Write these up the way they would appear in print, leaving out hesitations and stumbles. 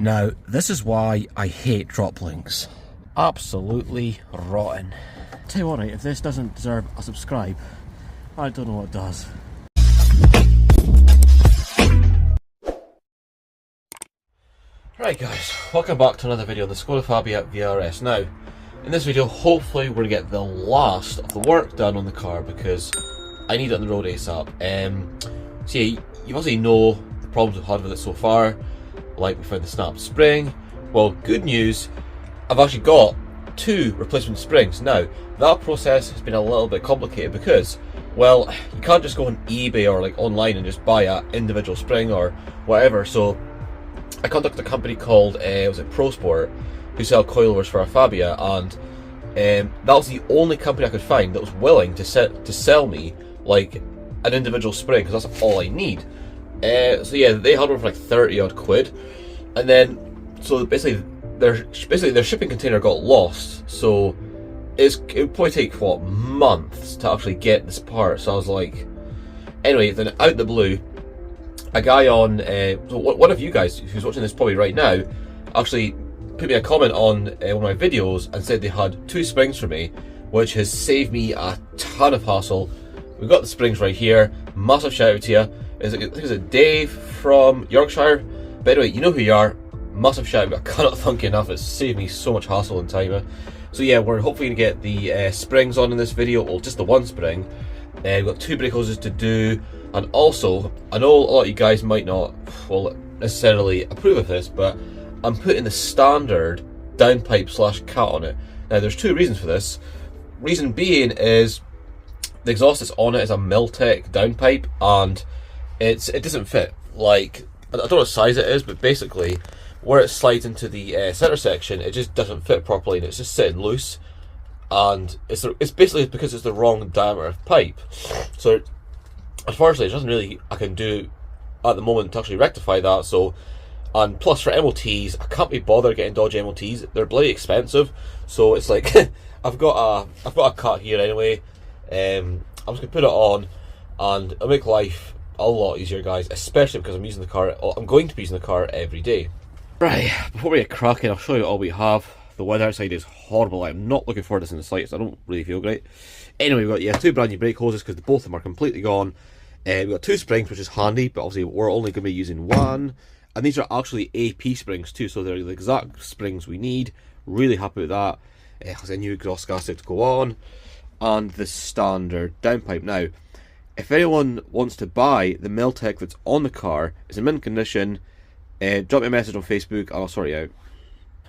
Now, this is why I hate drop links. Absolutely rotten. Tell you what, right, if this doesn't deserve a subscribe, I don't know what does. Right guys, welcome back to another video on the Skoda Fabia VRS. Now, in this video, hopefully we're going to get the last of the work done on the car because I need it on the road ASAP. So yeah, you obviously know the problems we've had with it so far, like we found the snapped spring. Well, good news, I've actually got 2 replacement springs. Now, that process has been a little bit complicated because, well, you can't just go on eBay or like online and just buy an individual spring or whatever. So I contacted a company called was it ProSport, who sell coilovers for a Fabia, and that was the only company I could find that was willing to sell me like an individual spring, because that's all I need. So yeah, they had one for like 30 odd quid, and then so basically their shipping container got lost, so it would probably take what, months to actually get this part. So I was like, anyway, then out the blue, a guy on so one of you guys who's watching this probably right now actually put me a comment on one of my videos and said they had 2 springs for me, which has saved me a ton of hassle. We've got the springs right here. Massive shout out to you. I think it's Dave from Yorkshire. But anyway, you know who you are. Massive shout out. I cannot thank you enough. It's saved me so much hassle and time. So yeah, we're hopefully going to get the springs on in this video. Well, just the one spring. We've got 2 brake hoses to do. And also, I know a lot of you guys might not, well, necessarily approve of this, but I'm putting the standard downpipe / cat on it. Now, there's 2 reasons for this. Reason being is the exhaust that's on it is a Miltech downpipe, and it doesn't fit. Like, I don't know what size it is, but basically, where it slides into the center section, it just doesn't fit properly, and it's just sitting loose. And it's basically because it's the wrong diameter of pipe. So unfortunately, there's nothing really I can do at the moment to actually rectify that. So, and plus for MOTs, I can't be bothered getting dodgy MOTs. They're bloody expensive. So it's like I've got a cut here anyway. I'm just gonna put it on, and it'll make life a lot easier, guys. Especially because I'm using the car. I'm going to be using the car every day. Right. Before we get cracking, I'll show you all we have. The weather outside is horrible. I'm not looking forward to this in the slightest. I don't really feel great. Anyway, we've got 2 brand new brake hoses because both of them are completely gone. We've got 2 springs, which is handy, but obviously we're only going to be using 1. And these are actually AP springs too, so they're the exact springs we need. Really happy with that. It has a new exhaust gasket to go on, and the standard downpipe. Now, if anyone wants to buy the Miltech that's on the car, it's in mint condition, drop me a message on Facebook and I'll sort it out.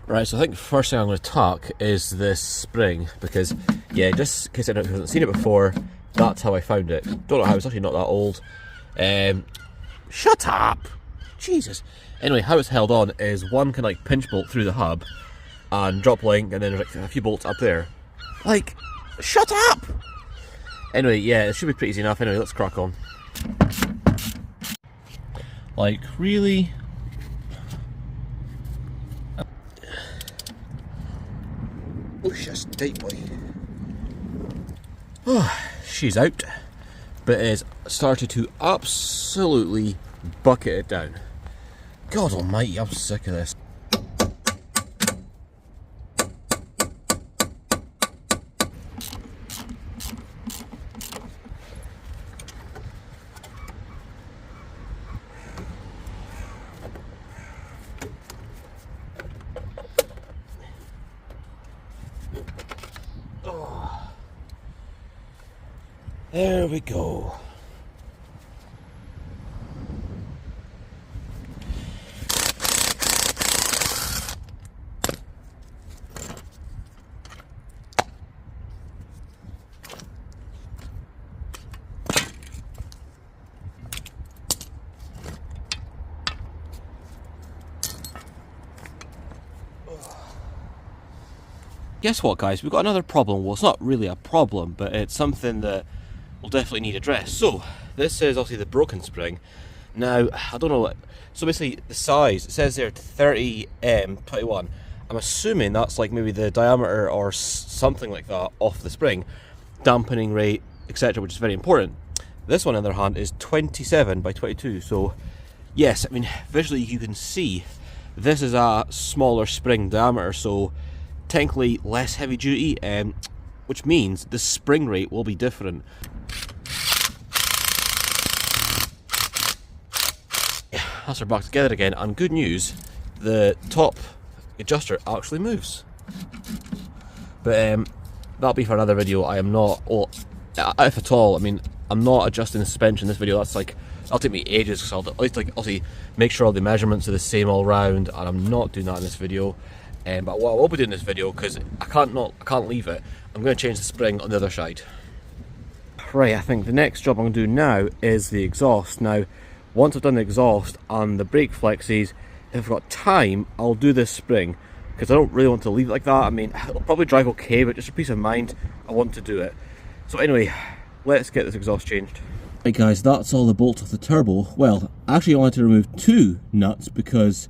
Right, so I think the first thing I'm going to talk is this spring, because, yeah, just in case anyone hasn't seen it before, that's how I found it. Don't know how, it's actually not that old. Shut up! Jesus. Anyway, how it's held on is one can like pinch bolt through the hub and drop link, and then there's like a few bolts up there. Like, shut up! Anyway, yeah, it should be pretty easy enough. Anyway, let's crack on. Like, really? Oh, she's tight, boy. Oh, she's out, but it has started to absolutely bucket it down. God almighty, I'm sick of this. There we go. Guess what, guys? We've got another problem. Well, it's not really a problem, but it's something that will definitely need addressed. So this is obviously the broken spring. Now, I don't know what, so basically the size, it says there 30M21. I'm assuming that's like maybe the diameter or something like that off the spring, dampening rate, etc., which is very important. This one on the other hand is 27 by 22, so yes, I mean visually you can see This is a smaller spring diameter, so technically less heavy duty, which means the spring rate will be different. That's our back together again, and good news, the top adjuster actually moves. But that'll be for another video. I am not, well, if at all, I mean, I'm not adjusting the suspension in this video. That's like, that'll take me ages, because I'll at least like obviously make sure all the measurements are the same all round, and I'm not doing that in this video. But what I will be doing in this video, because I can't leave it, I'm going to change the spring on the other side. Right, I think the next job I'm going to do now is the exhaust. Now, once I've done the exhaust and the brake flexes, if I've got time, I'll do this spring, because I don't really want to leave it like that. I mean, it'll probably drive okay, but just for peace of mind, I want to do it. So anyway, let's get this exhaust changed. Right guys, that's all the bolts of the turbo. Well, I actually wanted to remove 2 nuts because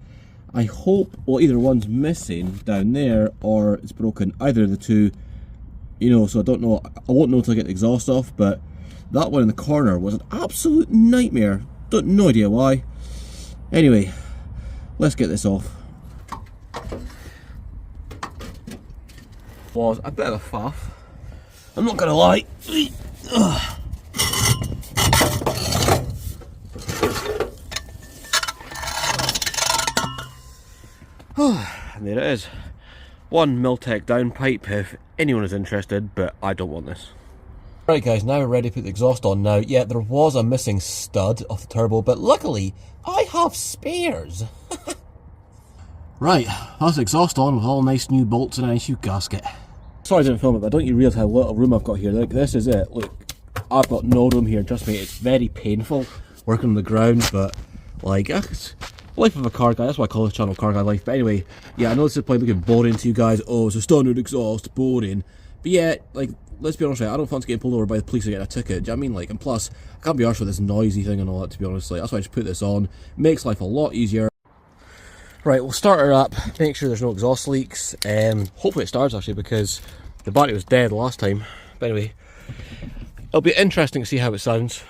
I hope, well, either one's missing down there or it's broken, either of the 2, you know, so I don't know, I won't know until I get the exhaust off, but that one in the corner was an absolute nightmare. No idea why. Anyway, let's get this off. Was a bit of a faff, I'm not gonna lie. And there it is. 1 Miltech downpipe if anyone is interested, but I don't want this. Right guys, now we're ready to put the exhaust on. Now, yeah, there was a missing stud of the turbo, but luckily I have spares. Right, that's the exhaust on with all nice new bolts and a nice new gasket. Sorry I didn't film it, but don't you realise how little room I've got here? Like, this is it. Look, I've got no room here. Trust me, it's very painful working on the ground, but like, it's life of a car guy. That's why I call this channel Car Guy Life. But anyway, yeah, I know this is probably looking boring to you guys. Oh, it's a standard exhaust, boring. But yeah, like, let's be honest, right, I don't fancy getting pulled over by the police or getting a ticket. Do you know what I mean? Like, and plus, I can't be arsed with this noisy thing and all that, to be honest. Like, that's why I just put this on. Makes life a lot easier. Right, we'll start her up, make sure there's no exhaust leaks. Hopefully it starts actually, because the battery was dead last time. But anyway, it'll be interesting to see how it sounds.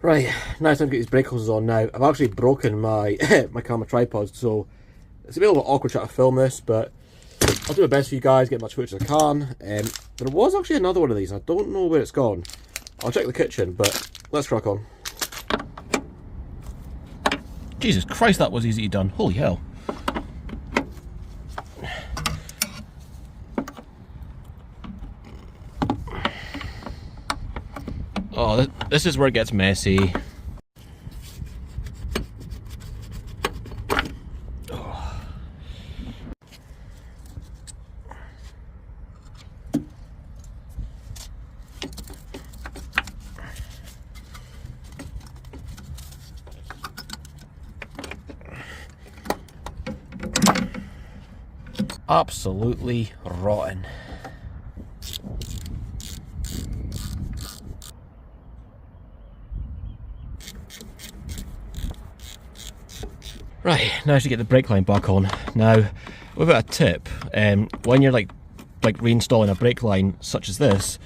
Right, now it's time to get these brake hoses on now. I've actually broken my my camera tripod, so it's a bit awkward trying to film this, but I'll do my best for you guys, get as much footage as I can. There was actually another one of these, I don't know where it's gone. I'll check the kitchen, but let's crack on. Jesus Christ, that was easy done, holy hell. Oh, this is where it gets messy. Oh. Absolutely rotten. Right, now to get the brake line back on. Now, we've got a tip. When you're like reinstalling a brake line such as this,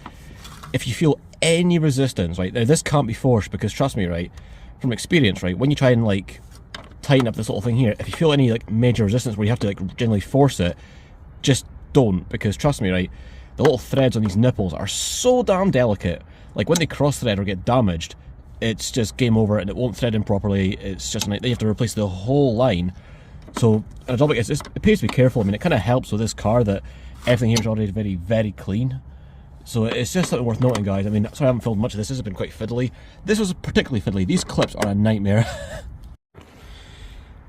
if you feel any resistance, right, now this can't be forced, because trust me, right, from experience, right, when you try and like tighten up this little thing here, if you feel any like major resistance where you have to like generally force it, just don't, because trust me, right, the little threads on these nipples are so damn delicate. Like when they cross thread or get damaged, it's just game over and it won't thread in properly. It's just like they have to replace the whole line. So a job like this, it pays to be careful. I mean, it kind of helps with this car that everything here is already very, very clean. So it's just something worth noting, guys. I mean, sorry I haven't filmed much of this. This has been quite fiddly. This was particularly fiddly. These clips are a nightmare.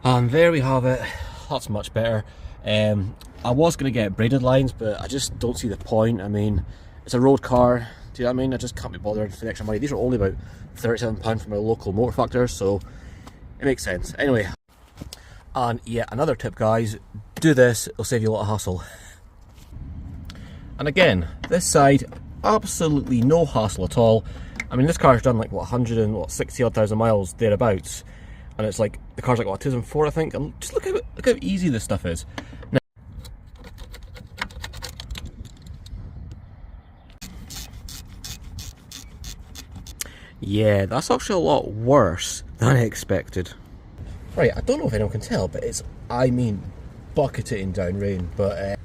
And there we have it. That's much better. I was going to get braided lines, but I just don't see the point. I mean, it's a road car. Do you know what I mean? I just can't be bothered for the extra money. These are only about £37 from my local motor factor, so it makes sense. Anyway, and yeah, another tip, guys, do this, it'll save you a lot of hassle. And again, this side, absolutely no hassle at all. I mean, this car's done like, what, 160 odd thousand miles, thereabouts. And it's like, the car's like, what, 2004, I think? And just look how easy this stuff is. Now, yeah, that's actually a lot worse than I expected. Right, I don't know if anyone can tell, but it's, I mean, bucketing down rain, but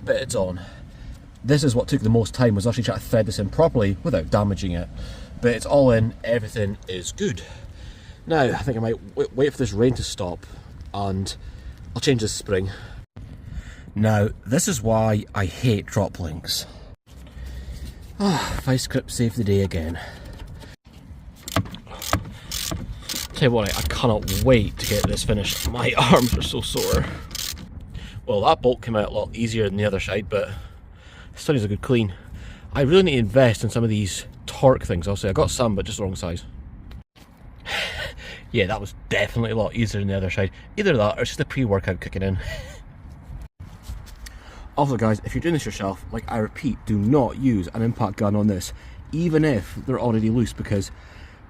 it's on. This is what took the most time, was actually trying to thread this in properly without damaging it. But it's all in, everything is good. Now, I think I might wait for this rain to stop, and I'll change this spring. Now, this is why I hate drop links. Vice grip saved the day again. Tell you what, I cannot wait to get this finished. My arms are so sore. Well, that bolt came out a lot easier than the other side, but still needs a good clean. I really need to invest in some of these torque things. I'll say I got some, but just the wrong size. Yeah, that was definitely a lot easier than the other side. Either that, or it's just a pre-workout kicking in. Also guys, if you're doing this yourself, like I repeat, do not use an impact gun on this, even if they're already loose, because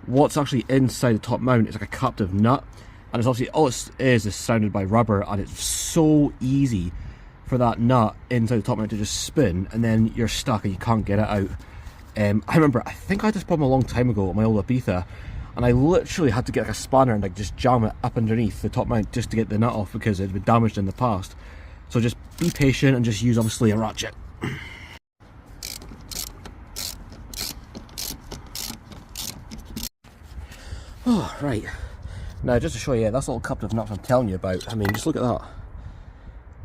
what's actually inside the top mount is like a captive nut, and it's obviously, all it is surrounded by rubber, and it's so easy for that nut inside the top mount to just spin, and then you're stuck and you can't get it out. I remember, I think I had this problem a long time ago with my old Ibiza, and I literally had to get like a spanner and like just jam it up underneath the top mount just to get the nut off, because it had been damaged in the past. So just be patient and just use obviously a ratchet. Oh, right. Now just to show you, that's little captive nuts I'm telling you about. I mean, just look at that.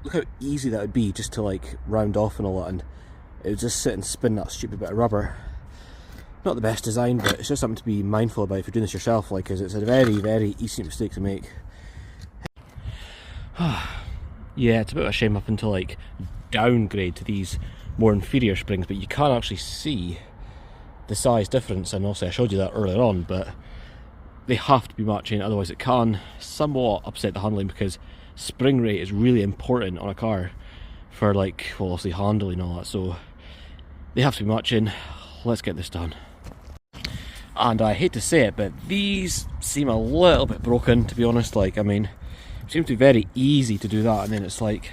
Look how easy that would be just to like round off and all that, and it would just sit and spin that stupid bit of rubber. Not the best design, but it's just something to be mindful about if you're doing this yourself, like, because it's a very, very easy mistake to make. Yeah, it's a bit of a shame having to like downgrade to these more inferior springs, but you can actually see the size difference, and also I showed you that earlier on, but they have to be matching, otherwise it can somewhat upset the handling, because spring rate is really important on a car for like, well, obviously handling and all that, so they have to be matching. Let's get this done. And I hate to say it, but these seem a little bit broken, to be honest. Like, I mean, it seems to be very easy to do that, and then it's like,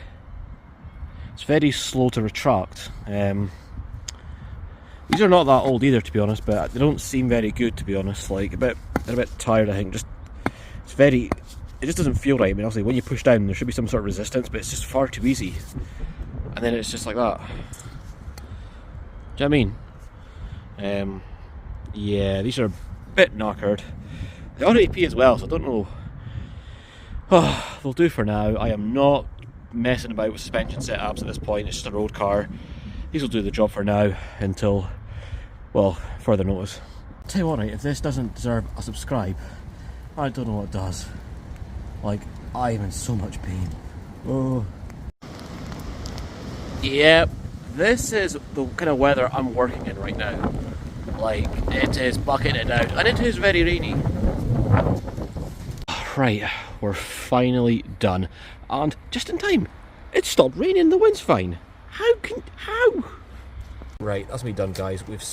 it's very slow to retract. These are not that old either, to be honest, but they don't seem very good, to be honest. Like, they're a bit tired, I think. Just, it just doesn't feel right. I mean, obviously, when you push down, there should be some sort of resistance, but it's just far too easy. And then it's just like that. Do you know what I mean? Yeah, these are a bit knackered. They're on AP as well, so I don't know. Oh, they'll do for now. I am not messing about with suspension setups at this point. It's just a road car. These will do the job for now until, well, further notice. Tell you what, right, if this doesn't deserve a subscribe, I don't know what does. Like, I am in so much pain. Oh. Yep, this is the kind of weather I'm working in right now. Like, it is bucketing out, and it is very rainy. Right, we're finally done, and just in time. It stopped raining, the wind's fine. How? Right, that's me done, guys. We've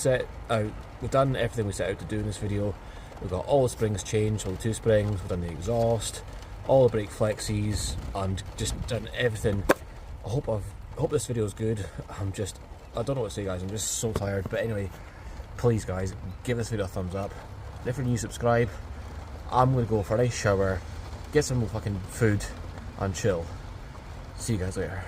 done everything we set out to do in this video. We've got all the springs changed, all the 2 springs, we've done the exhaust, all the brake flexies, and just done everything. I hope this video is good. I don't know what to say, guys. I'm just so tired, but anyway, please guys, give this video a thumbs up. And if you're new, subscribe. I'm gonna go for a nice shower, get some fucking food, and chill. See you guys later.